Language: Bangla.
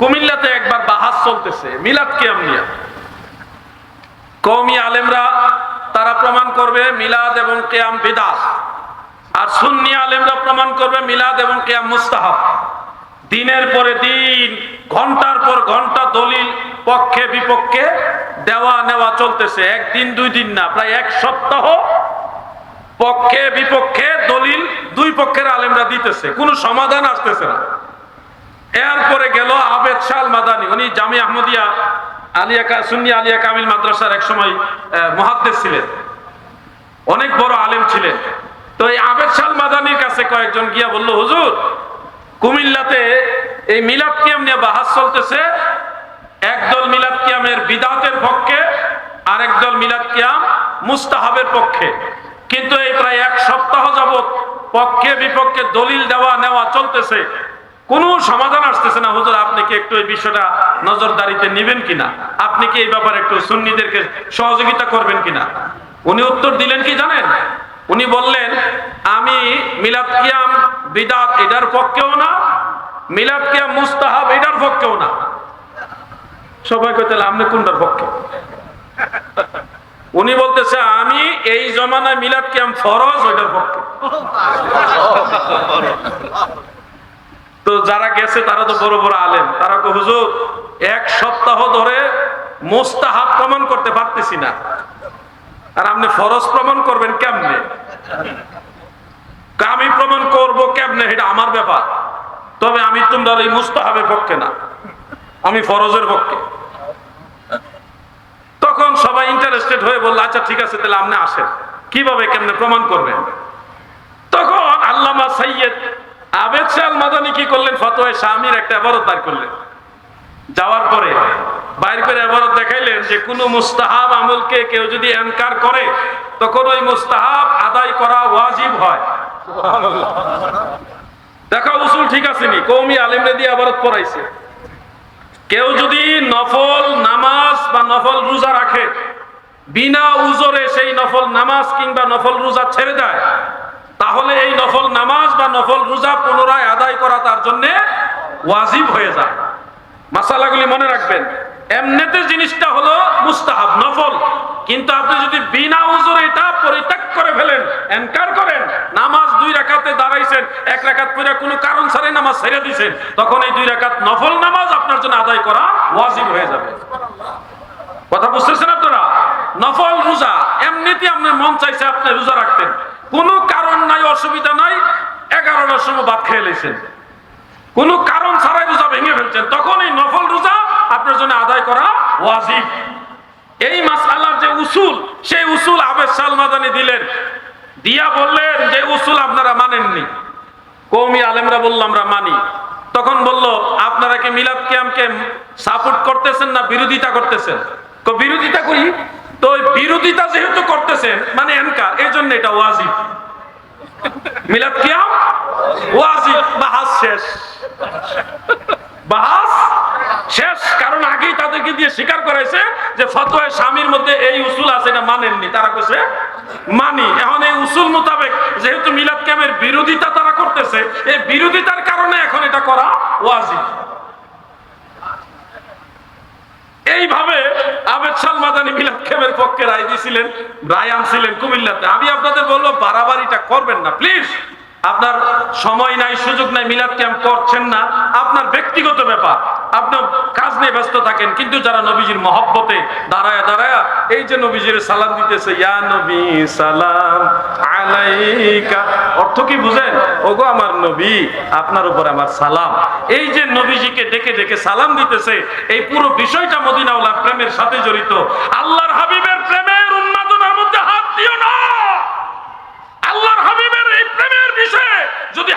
কুমিল্লাতে একবার বাহাস চলতেছে মিলাদ কিয়াম নিয়ে। কওমি আলেমরা তারা প্রমাণ করবে মিলাদ এবং কিয়াম বিদআত, আর সুন্নি আলেমরা প্রমাণ করবে মিলাদ এবং কিয়াম মুস্তাহাব। দিনের পরে দিন, ঘন্টার পর ঘন্টা দলিল পক্ষে বিপক্ষে দেওয়া নেওয়া চলতেছে। একদিন দুই দিন না, প্রায় এক সপ্তাহ পক্ষে বিপক্ষে দলিল দুই পক্ষের আলেমরা দিতেছে, কোনো সমাধান আসতেছে না। এরপরে গেল আবেদ শাহ আল মাদানী, উনি জামিয়া আহমদিয়া সুন্নি আলিয়া কামিল মাদ্রাসার এক সময় মুহাদ্দিস ছিলেন, অনেক বড় আলেম ছিলেন। তো এই আবেদ শাহ আল মাদানীর কাছে কয়েকজন গিয়া বলল, হুজুর কুমিল্লাতে এই মিলাদ কিয়াম নিয়ে বাহাস চলতেছে, একদল মিলাদ কিয়ামের বিদআতের পক্ষে আর একদল মিলাদ কিয়াম মুস্তাহাবের পক্ষে, কিন্তু এই প্রায় এক সপ্তাহ যাবত পক্ষে বিপক্ষে দলিল দেওয়া নেওয়া চলতেছে, কোনো সমাধান আসতেছে না। হুজুর আপনি কি একটু এই বিষয়টা নজরদারিতে নেবেন কিনা, আপনি কি এই ব্যাপারে একটু সুন্নিদেরকে সহযোগিতা করবেন কিনা? উনি উত্তর দিলেন কি জানেন? উনি বললেন, আমি মিলাদ কিয়াম বিদআত এটার পক্ষেও না, মিলাদ কিয়াম মুস্তাহাব এটার পক্ষেও না। সবাই কইতে আপনি কোনটার পক্ষে? উনি বলতেছে, আমি এই জমানায় মিলাদ কিয়াম ফরজ ওইটার পক্ষে। তো যারা গেছে তারা তো বড় বড় আলেম, তারা কো হুজুর এক সপ্তাহ ধরে মুস্তাহাব প্রমাণ করতে পারতেছি না, আর আপনি ফরজ প্রমাণ করবেন কেমনে? আমি প্রমাণ করব কেমনে এটা আমার ব্যাপার, তবে আমি তোমরা এই মুস্তাহাবের পক্ষে না, আমি ফরজের পক্ষে। তখন সবাই ইন্টারেস্টেড হয়ে বলল, আচ্ছা ঠিক আছে, তাহলে আপনি আসেন, কিভাবে কেমনে প্রমাণ করবেন? তখন আল্লামা সৈয়দ আবেদ শাহ আল মাদানী কি করলেন, ফতোয়া শামির একটা ইবারত বার করলেন। যাওয়ার পরে বাইর করে ইবারত দেখাইলেন যে কোন মুস্তাহাব আমলকে কেউ যদি ইনকার করে তখন ওই মুস্তাহাব আদায় করা ওয়াজিব হয়। দেখো উসুল ঠিক আছে নি, কওমি আলেমরা দিয়ে ইবারত পড়াইছে। কেউ যদি নফল নামাজ বা নফল রোজা রাখে, বিনা উজরে সেই নফল নামাজ কিংবা নফল রোজা ছেড়ে দেয়, তাহলে এই নফল নামাজ বা নফল রোজা পুনরায় আদায় করা তার জন্য ওয়াজিব হয়ে যায়। মাসালাগুলি মনে রাখবেন। এমনিতে জিনিসটা হলো মুস্তাহাব নফল, কিন্তু আপনি যদি বিনা উজরে এটা পরিত্যাগ করে ফেলেন, ইনকার করেন, নামাজ দুই রাকাতে দাঁড়াইছেন, এক রাকাত পড়ে কোনো কারণ ছাড়াই নামাজ ছেড়ে দিয়েছেন, তখন এই দুই রাকাত নফল নামাজ আপনার জন্য আদায় করা ওয়াজিব হয়ে যাবে। কথা বুঝতেছেন আপনারা? নফল রোজা এমনিতে আপনার মন চাইছে আপনি রোজা রাখতেন, কোনো কারণ নাই, অসুবিধা নাই, 11টার সময় ভাত খেয়ে লেছেন, কোনো কারণ ছাড়াই রোজা ভেঙে ফেলছেন, তখন এই নফল রোজা আপনার জন্য আদায় করা ওয়াজিব। এই মাসআলার যে উসুল, সেই উসুল আবেদ শাহ আল মাদানী দিলেন, দিয়া বললেন যে উসুল আপনারা মানেননি। কওমি আলেমরা বলল আমরা মানি। তখন বলল, আপনারা কি মিলাদ কিয়ামকে সাপোর্ট করতেছেন না বিরোধিতা করতেছেন? বিরোধিতা করি। তো বিরোধিতা যেহেতু করতেছেন মানে ইনকার, এই জন্য এটা ওয়াজিব। মিলাদ কিয়াম ওয়াজিব। বাহাস শেষ, বাহাস শেষ। কারণ আগেই তাদেরকে দিয়ে স্বীকার করাইছে যে ফতোয়া শামির মধ্যে এই উসুল আছে, এটা মানেননি। তারা কইছে মানি। এখন এই উসুল মোতাবেক যেহেতু মিলাদ কিয়ামের বিরোধিতা তারা করতেছে, এই বিরোধিতার কারণে এখন এটা করা ওয়াজিব। এইভাবে আবেদ শাহ আল মাদানী মিলাদ কিয়ামের পক্ষে রায় দিয়েছিলেন, রায় আনছিলেন কুমিল্লাতে। আমি আপনাদের বলবো বাড়াবাড়িটা করবেন না প্লিজ। আপনার সময় নাই, সুযোগ নাই, মিলাদ কিয়াম করছেন না, আপনার ব্যক্তিগত ব্যাপার, আপনার কাজ নিয়ে ব্যস্ত থাকেন। কিন্তু যারা নবীজির মহব্বতে দাঁড়ায় দাঁড়ায় এই যে নবীজির সালাম দিতেছে, ইয়া নবী সালাম আলাইকা, অর্থ কি বুঝেন? ওগো আমার নবী, আপনার উপর আমার সালাম। এই যে নবীজিকে ডেকে ডেকে সালাম দিতেছে, এই পুরো বিষয়টা মদিনাওয়ালার প্রেমের সাথে জড়িত। আল্লাহর হাবিবের প্রেমের উন্মাদনার মধ্যে হাত দিও না। আল্লাহর হাবিবের এই প্রেমের বিষয়ে যদি